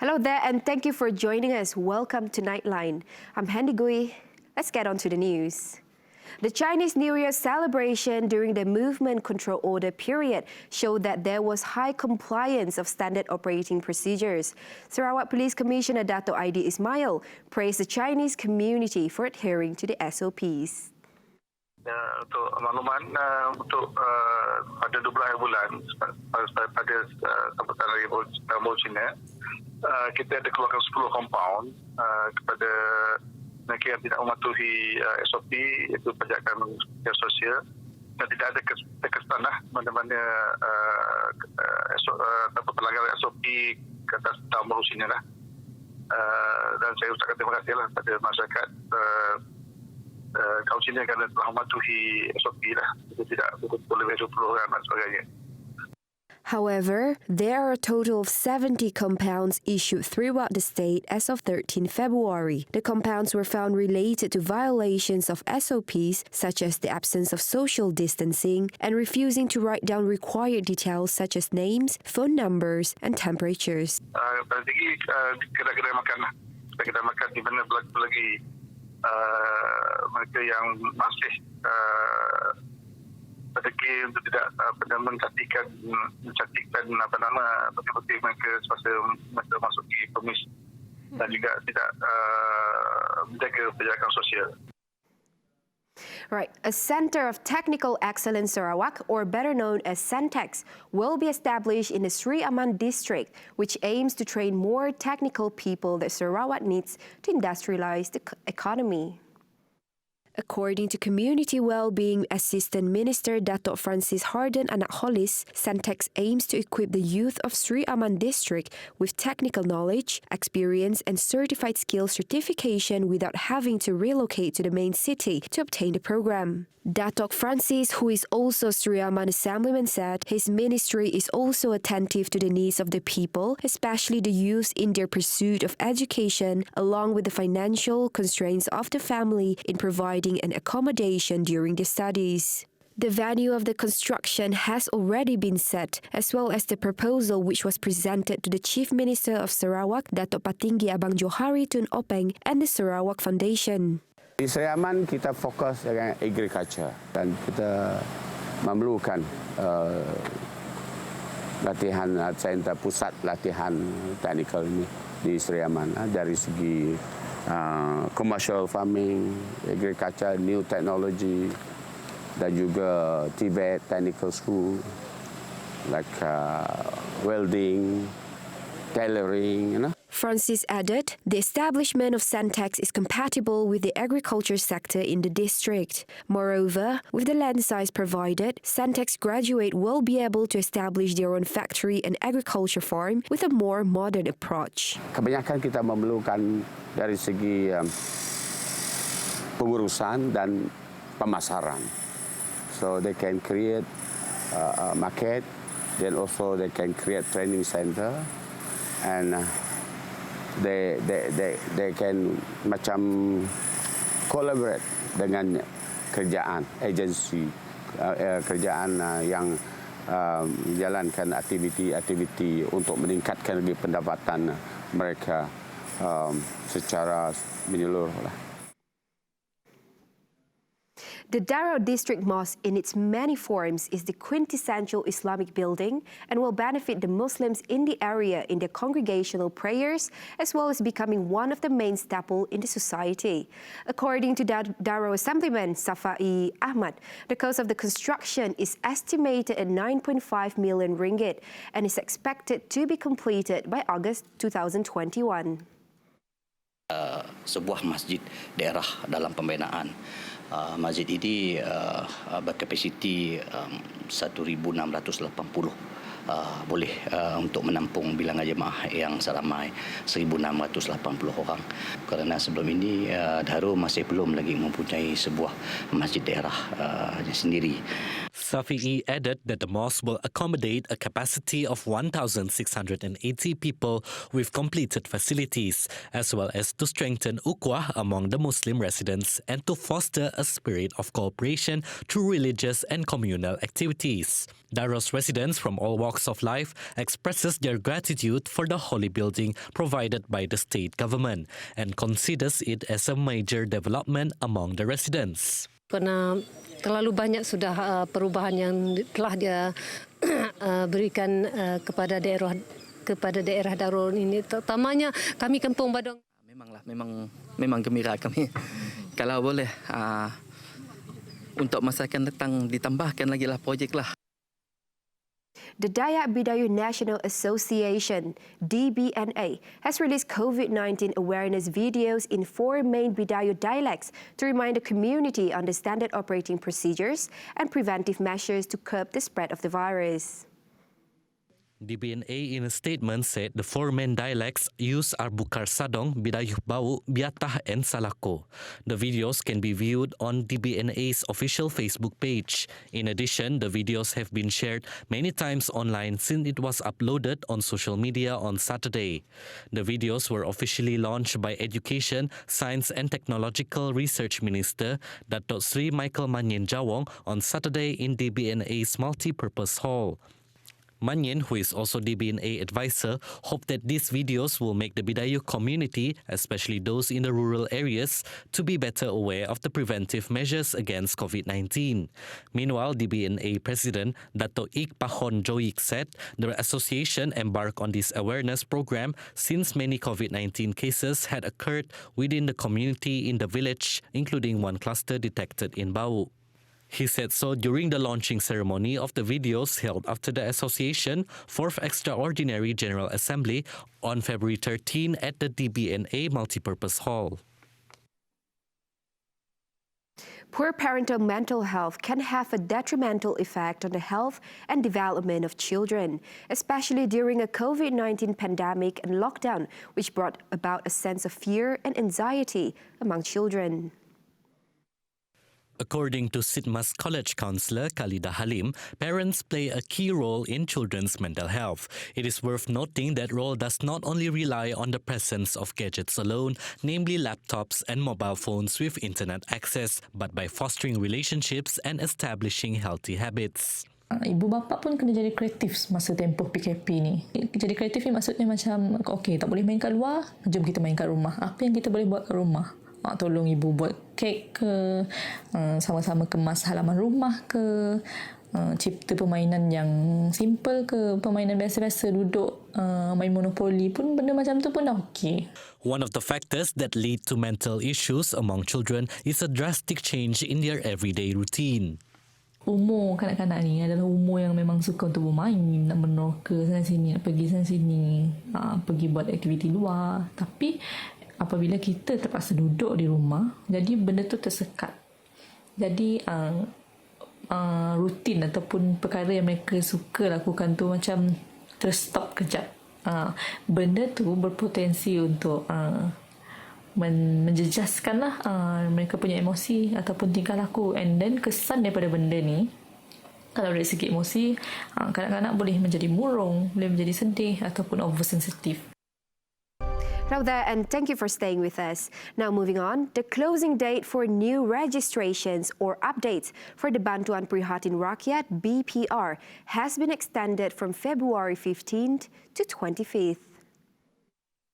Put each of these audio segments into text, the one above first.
Hello there and thank you for joining us. Welcome to Nightline. I'm Handy Gui. Let's get on to the news. The Chinese New Year celebration during the movement control order period showed that there was high compliance of standard operating procedures. Sarawak Police Commissioner Dato' Aidi Ismail praised the Chinese community for adhering to the SOPs. Untuk makluman, pada 12 bulan pada Sambutan Raya Baru Cina, kita ada keluarkan 10 kompaun kepada mereka yang tidak mematuhi SOP, iaitu pajakan sosial, dan tidak ada kekesan mana-mana pelanggaran SOP ke atas tahun baru Cina lah. Dan saya ucapkan terima kasih lah pada masyarakat kaum Cina kerana telah mematuhi SOP lah. Itu tidak boleh 20 orang dan sebagainya. However, there are a total of 70 compounds issued throughout the state as of 13 February. The compounds were found related to violations of SOPs such as the absence of social distancing and refusing to write down required details such as names, phone numbers and temperatures. Pada segi kedai-kedai makan lah. Kedai makan di mana berlaku lagi mereka yang masih pedegi untuk tidak mencantikkan betul-betul mereka semasa masuki permis dan juga tidak menjaga penjagaan sosial. Right, a Centre of Technical Excellence Sarawak, or better known as CENTEXS, will be established in the Sri Aman district, which aims to train more technical people that Sarawak needs to industrialize the economy. According to Community Wellbeing Assistant Minister Dato' Francis Harden Anakholis, CENTEXS aims to equip the youth of Sri Aman district with technical knowledge, experience and certified skill certification without having to relocate to the main city to obtain the program. Dato' Francis, who is also Sri Aman Assemblyman, said his ministry is also attentive to the needs of the people, especially the youth in their pursuit of education, along with the financial constraints of the family in providing an accommodation during the studies. The venue of the construction has already been set, as well as the proposal which was presented to the Chief Minister of Sarawak, Dato' Patinggi Abang Johari Tun Openg, and the Sarawak Foundation. Di Sri Aman kita fokus dengan agriculture dan kita memerlukan latihan center pusat latihan teknikal ini di Sri Aman dari segi commercial farming, agriculture, new technology dan juga TVS Technical School like welding, tailoring, Francis added, the establishment of CENTEXS is compatible with the agriculture sector in the district. Moreover, with the land size provided, CENTEXS graduate will be able to establish their own factory and agriculture farm with a more modern approach. Kebanyakan kita memerlukan dari segi pengurusan dan pemasaran. So they can create a market, then also they can create training center and they can macam collaborate dengan kerjaan agensi kerjaan yang menjalankan aktiviti untuk meningkatkan lagi pendapatan mereka secara menyeluruh. The Daro District Mosque in its many forms is the quintessential Islamic building and will benefit the Muslims in the area in their congregational prayers, as well as becoming one of the main staple in the society. According to Daro Assemblyman Safai Ahmad, the cost of the construction is estimated at 9.5 million ringgit and is expected to be completed by August 2021. Sebuah masjid daerah dalam pembinaan. Masjid ini berkapasiti 1,680 boleh untuk menampung bilangan jemaah yang seramai 1,680 orang. Kerana sebelum ini Daro masih belum lagi mempunyai sebuah masjid daerah sendiri. Safi'i added that the mosque will accommodate a capacity of 1,680 people with completed facilities, as well as to strengthen ukhuwah among the Muslim residents and to foster a spirit of cooperation through religious and communal activities. Daro's residents from all walks of life expresses their gratitude for the holy building provided by the state government and considers it as a major development among the residents. Kerana terlalu banyak sudah perubahan yang telah dia berikan kepada daerah Daro ini, terutamanya kami Kampung Badong. Memang gembira kami. Kalau boleh untuk masa akan datang ditambahkan lagi lah projek lah. The Dayak Bidayuh National Association, DBNA, has released COVID-19 awareness videos in 4 main Bidayuh dialects to remind the community on the standard operating procedures and preventive measures to curb the spread of the virus. DBNA in a statement said the 4 main dialects used are Bukar Sadong, Bidayuh Bau, Biatah and Salako. The videos can be viewed on DBNA's official Facebook page. In addition, the videos have been shared many times online since it was uploaded on social media on Saturday. The videos were officially launched by Education, Science and Technological Research Minister Datuk Sri Michael Manyin Jawong on Saturday in DBNA's multi-purpose hall. Manyin, who is also DBNA advisor, hoped that these videos will make the Bidayuh community, especially those in the rural areas, to be better aware of the preventive measures against COVID-19. Meanwhile, DBNA President Dato' Ik Pahon Joik said the association embarked on this awareness program since many COVID-19 cases had occurred within the community in the village, including one cluster detected in Bau. He said so during the launching ceremony of the videos held after the association's 4th Extraordinary General Assembly on February 13 at the DBNA Multipurpose Hall. Poor parental mental health can have a detrimental effect on the health and development of children, especially during a COVID-19 pandemic and lockdown, which brought about a sense of fear and anxiety among children. According to Sidmas College counsellor Khalida Halim, parents play a key role in children's mental health. It is worth noting that role does not only rely on the presence of gadgets alone, namely laptops and mobile phones with internet access, but by fostering relationships and establishing healthy habits. Ibu bapa pun kena jadi kreatif masa tempoh PKP ni. Jadi kreatif ni maksudnya macam, okey, tak boleh main kat luar, jom kita main kat rumah. Apa yang kita boleh buat kat rumah? Tolong ibu buat kek ke, sama-sama kemas halaman rumah ke, cipta permainan yang simple ke, permainan biasa-biasa, duduk main monopoli pun, benda macam tu pun dah okey. One of the factors that lead to mental issues among children is a drastic change in their everyday routine. Umur kanak-kanak ni adalah umur yang memang suka untuk bermain, nak meroka sana sini, nak pergi sana sini, pergi buat aktiviti luar. Tapi apabila kita terpaksa duduk di rumah, jadi benda tu tersekat. Jadi rutin ataupun perkara yang mereka suka lakukan tu macam terstop kejap. Benda tu berpotensi untuk menjejaskanlah mereka punya emosi ataupun tingkah laku. And then kesan daripada benda ni, kalau dari segi emosi, kanak-kanak boleh menjadi murung, boleh menjadi sedih ataupun oversensitive. Now there, and thank you for staying with us. Now moving on, the closing date for new registrations or updates for the Bantuan Prihatin Rakyat BPR has been extended from February 15th to 25th.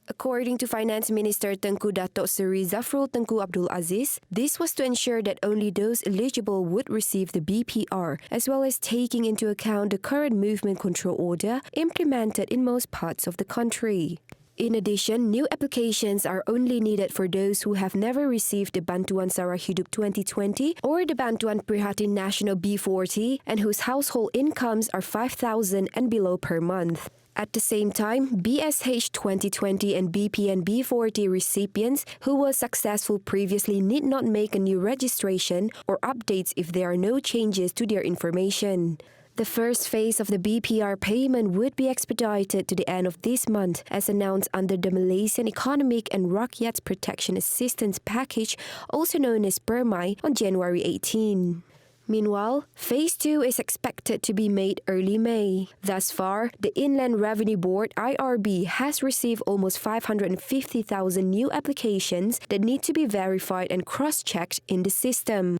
According to Finance Minister Tengku Datuk Seri Zafrul Tengku Abdul Aziz, this was to ensure that only those eligible would receive the BPR, as well as taking into account the current movement control order implemented in most parts of the country. In addition, new applications are only needed for those who have never received the Bantuan Sara Hidup 2020 or the Bantuan Prihatin Nasional B40 and whose household incomes are 5,000 and below per month. At the same time, BSH 2020 and BPN B40 recipients who were successful previously need not make a new registration or updates if there are no changes to their information. The first phase of the BPR payment would be expedited to the end of this month, as announced under the Malaysian Economic and Rakyat Protection Assistance Package, also known as PERMAI, on January 18. Meanwhile, Phase 2 is expected to be made early May. Thus far, the Inland Revenue Board (IRB) has received almost 550,000 new applications that need to be verified and cross-checked in the system.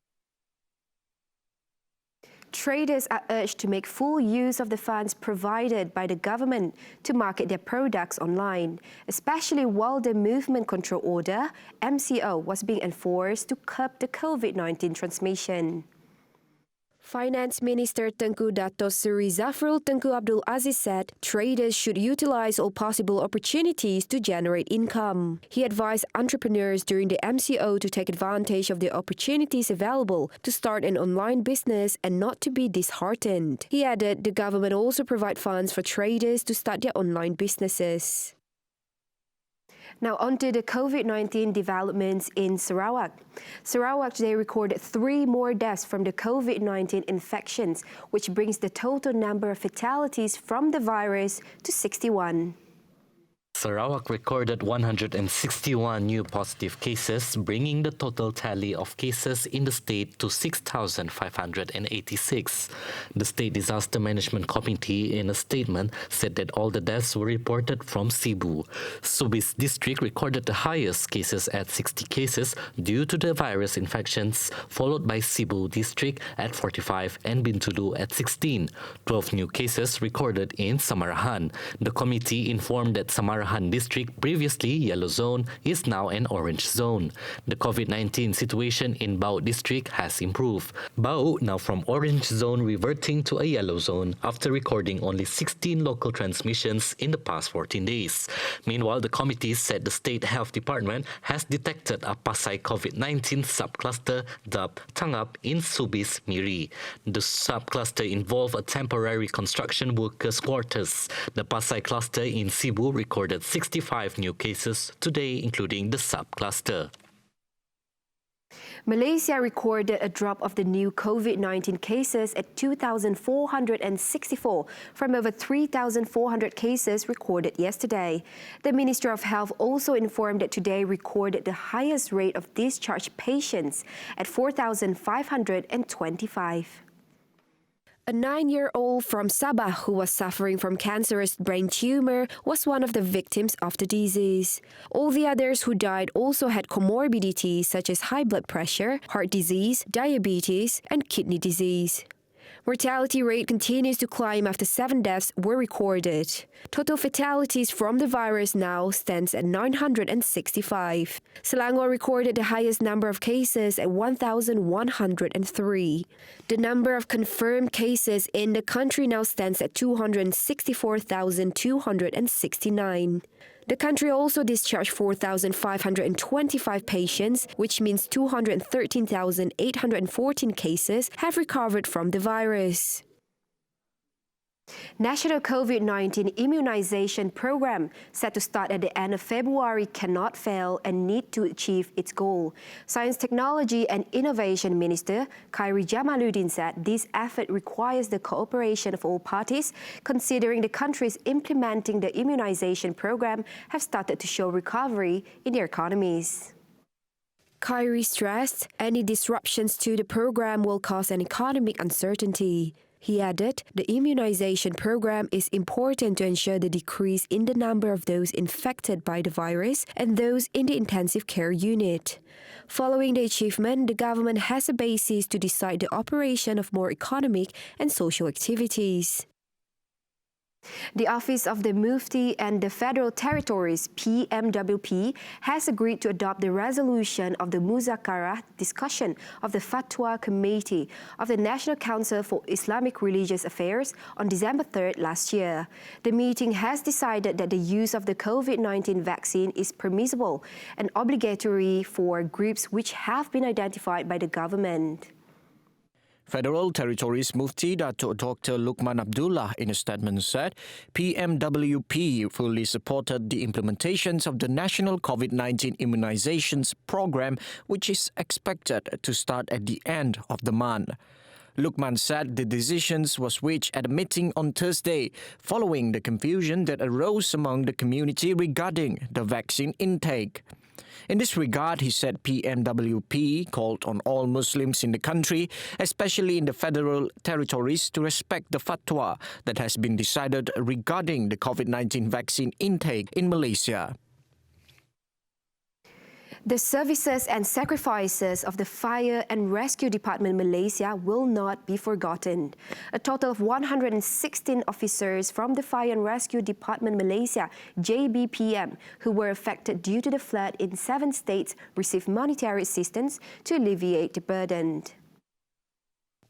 Traders are urged to make full use of the funds provided by the government to market their products online, especially while the Movement Control Order (MCO) was being enforced to curb the COVID-19 transmission. Finance Minister Tengku Dato Seri Zafrul Tengku Abdul Aziz said traders should utilize all possible opportunities to generate income. He advised entrepreneurs during the MCO to take advantage of the opportunities available to start an online business and not to be disheartened. He added the government also provide funds for traders to start their online businesses. Now on to the COVID-19 developments in Sarawak. Sarawak today recorded 3 more deaths from the COVID-19 infections, which brings the total number of fatalities from the virus to 61. Sarawak recorded 161 new positive cases, bringing the total tally of cases in the state to 6,586. The State Disaster Management Committee, in a statement, said that all the deaths were reported from Cebu. Subis district recorded the highest cases at 60 cases due to the virus infections, followed by Cebu district at 45 and Bintulu at 16. 12 new cases recorded in Samarahan. The committee informed that Samarahan district, previously yellow zone, is now an orange zone. The COVID-19 situation in Bau district has improved. Bau now from orange zone reverting to a yellow zone after recording only 16 local transmissions in the past 14 days. Meanwhile, the committee said the State Health Department has detected a Pasai COVID-19 subcluster dubbed Tangap in Subis Miri. The subcluster involved a temporary construction workers' quarters. The Pasai cluster in Cebu recorded 65 new cases today, including the subcluster. Malaysia recorded a drop of the new COVID-19 cases at 2,464 from over 3,400 cases recorded yesterday. The Minister of Health also informed that today recorded the highest rate of discharged patients at 4,525. A 9-year-old from Sabah who was suffering from cancerous brain tumor was one of the victims of the disease. All the others who died also had comorbidities such as high blood pressure, heart disease, diabetes, and kidney disease. Mortality rate continues to climb after 7 deaths were recorded. Total fatalities from the virus now stands at 965. Selangor recorded the highest number of cases at 1,103. The number of confirmed cases in the country now stands at 264,269. The country also discharged 4,525 patients, which means 213,814 cases have recovered from the virus. National COVID-19 Immunization Program, set to start at the end of February, cannot fail and need to achieve its goal. Science, Technology and Innovation Minister Khairi Jamaluddin said this effort requires the cooperation of all parties, considering the countries implementing the immunization program have started to show recovery in their economies. Khairi stressed any disruptions to the program will cause an economic uncertainty. He added, the immunization program is important to ensure the decrease in the number of those infected by the virus and those in the intensive care unit. Following the achievement, the government has a basis to decide the operation of more economic and social activities. The Office of the Mufti and the Federal Territories, PMWP, has agreed to adopt the resolution of the Muzakarah discussion of the Fatwa Committee of the National Council for Islamic Religious Affairs on December 3rd last year. The meeting has decided that the use of the COVID-19 vaccine is permissible and obligatory for groups which have been identified by the government. Federal Territories Mufti Dato Dr. Luqman Abdullah in a statement said PMWP fully supported the implementations of the National COVID-19 Immunizations Program, which is expected to start at the end of the month. Luqman said the decisions was reached at a meeting on Thursday following the confusion that arose among the community regarding the vaccine intake. In this regard, he said PMWP called on all Muslims in the country, especially in the federal territories, to respect the fatwa that has been decided regarding the COVID-19 vaccine intake in Malaysia. The services and sacrifices of the Fire and Rescue Department Malaysia will not be forgotten. A total of 116 officers from the Fire and Rescue Department Malaysia, JBPM, who were affected due to the flood in 7 states, received monetary assistance to alleviate the burden.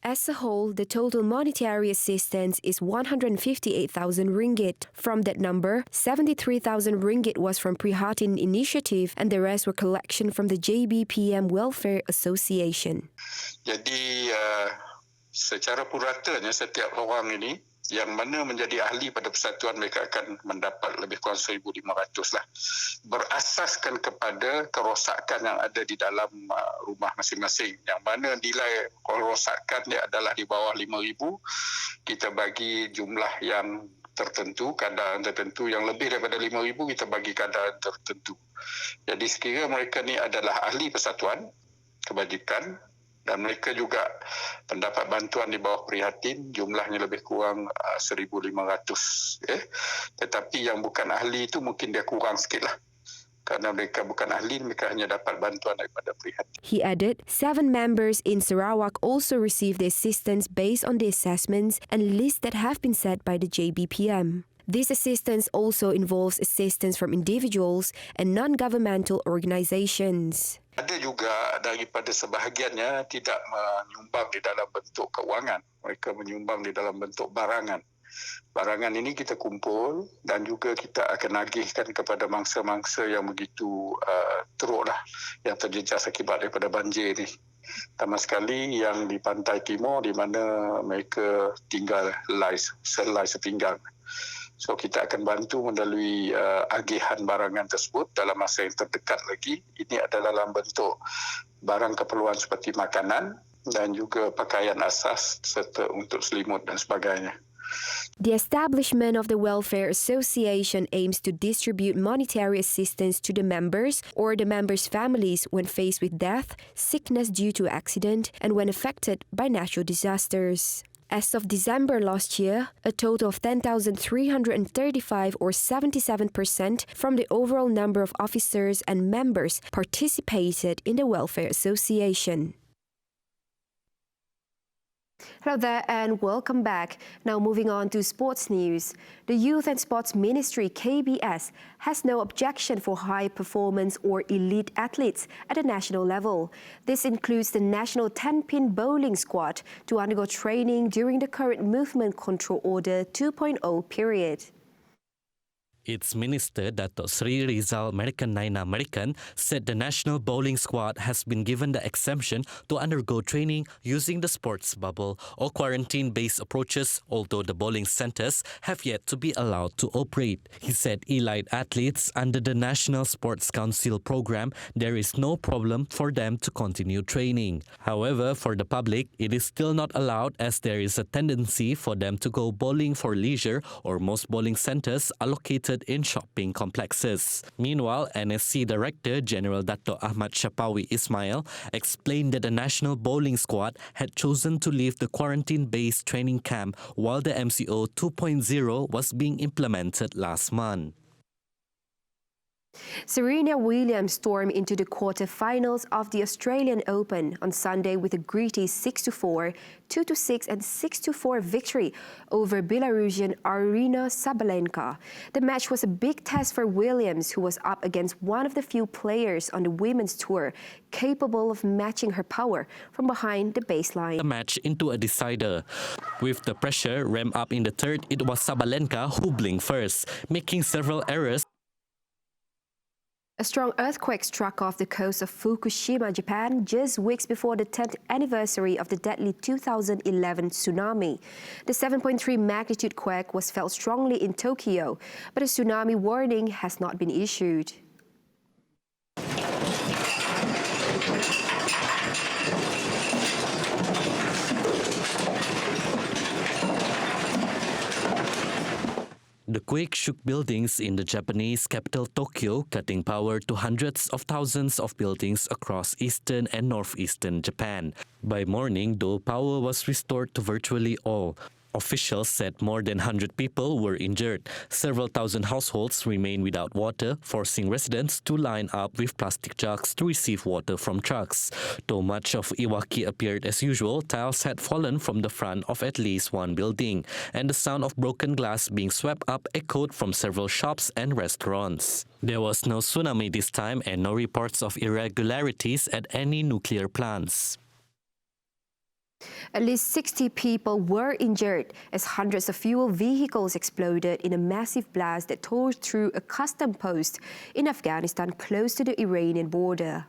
As a whole, the total monetary assistance is 158,000 ringgit. From that number, 73,000 ringgit was from Prihatin Initiative and the rest were collection from the JBPM Welfare Association. Jadi secara puratanya setiap orang ini yang mana menjadi ahli pada persatuan mereka akan mendapat lebih kurang 1,500 lah. Berasaskan kepada kerosakan yang ada di dalam rumah masing-masing. Yang mana nilai kerosakan dia adalah di bawah 5,000, kita bagi jumlah yang tertentu, kadar tertentu. Yang lebih daripada 5,000 kita bagi kadar tertentu. Jadi sekiranya mereka ni adalah ahli persatuan kebajikan, dan mereka juga mendapat bantuan di bawah Prihatin, jumlahnya lebih kurang 1,500. Tetapi yang bukan ahli itu mungkin dia kurang sikit lah. Kerana mereka bukan ahli, mereka hanya dapat bantuan daripada Prihatin. He added, 7 members in Sarawak also received the assistance based on the assessments and lists that have been set by the JBPM. This assistance also involves assistance from individuals and non-governmental organizations. Ada juga daripada sebahagiannya tidak menyumbang di dalam bentuk kewangan. Mereka menyumbang di dalam bentuk barangan. Barangan ini kita kumpul dan juga kita akan agihkan kepada mangsa-mangsa yang begitu teruklah yang terjejas akibat daripada banjir ini. Pertama sekali yang di pantai timur di mana mereka tinggal selai sepinggang. So kita akan bantu melalui agihan barangan tersebut dalam masa yang terdekat lagi. Ini adalah dalam bentuk barang keperluan seperti makanan dan juga pakaian asas serta untuk selimut dan sebagainya. The establishment of the Welfare Association aims to distribute monetary assistance to the members or the members' families when faced with death, sickness due to accident, and when affected by natural disasters. As of December last year, a total of 10,335 or 77% from the overall number of officers and members participated in the Welfare Association. Hello there and welcome back. Now moving on to sports news. The Youth and Sports Ministry, KBS, has no objection for high performance or elite athletes at the national level. This includes the national 10-pin bowling squad to undergo training during the current Movement Control Order 2.0 period. Its Minister, Dato' Sri Rizal Naina American, said the national bowling squad has been given the exemption to undergo training using the sports bubble or quarantine-based approaches, although the bowling centres have yet to be allowed to operate. He said elite athletes under the National Sports Council program, there is no problem for them to continue training. However, for the public, it is still not allowed as there is a tendency for them to go bowling for leisure or most bowling centres are located in shopping complexes. Meanwhile, NSC Director General Dato' Ahmad Shapawi Ismail explained that the national bowling squad had chosen to leave the quarantine-based training camp while the MCO 2.0 was being implemented last month. Serena Williams stormed into the quarter-finals of the Australian Open on Sunday with a gritty 6-4, 2-6 and 6-4 victory over Belarusian Aryna Sabalenka. The match was a big test for Williams, who was up against one of the few players on the women's tour capable of matching her power from behind the baseline. The match into a decider. With the pressure ramped up in the third, it was Sabalenka who blinked first, making several errors. A strong earthquake struck off the coast of Fukushima, Japan, just weeks before the 10th anniversary of the deadly 2011 tsunami. The 7.3 magnitude quake was felt strongly in Tokyo, but a tsunami warning has not been issued. The quake shook buildings in the Japanese capital Tokyo, cutting power to hundreds of thousands of buildings across eastern and northeastern Japan. By morning, though, power was restored to virtually all. Officials said more than 100 people were injured. Several thousand households remain without water, forcing residents to line up with plastic jugs to receive water from trucks. Though much of Iwaki appeared as usual, tiles had fallen from the front of at least one building, and the sound of broken glass being swept up echoed from several shops and restaurants. There was no tsunami this time and no reports of irregularities at any nuclear plants. At least 60 people were injured as hundreds of fuel vehicles exploded in a massive blast that tore through a custom post in Afghanistan close to the Iranian border.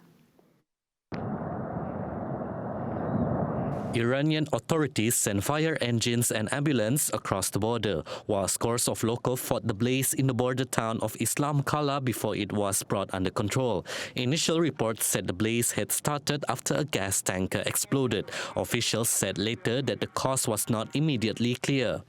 Iranian authorities sent fire engines and ambulance across the border, while scores of locals fought the blaze in the border town of Islam Kala before it was brought under control. Initial reports said the blaze had started after a gas tanker exploded. Officials said later that the cause was not immediately clear.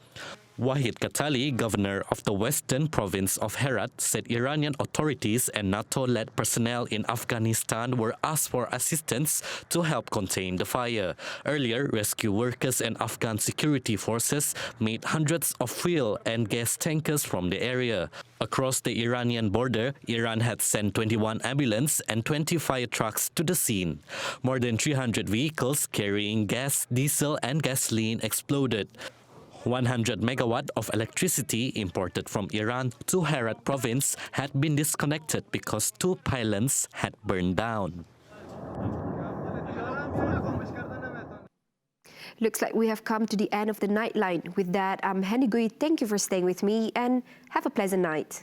Wahid Katali, governor of the western province of Herat, said Iranian authorities and NATO-led personnel in Afghanistan were asked for assistance to help contain the fire. Earlier, rescue workers and Afghan security forces made hundreds of fuel and gas tankers from the area. Across the Iranian border, Iran had sent 21 ambulance and 20 fire trucks to the scene. More than 300 vehicles carrying gas, diesel and gasoline exploded. 100 megawatt of electricity imported from Iran to Herat province had been disconnected because 2 pylons had burned down. Looks like we have come to the end of the Nightline. With that, I'm Henny Gui. Thank you for staying with me and have a pleasant night.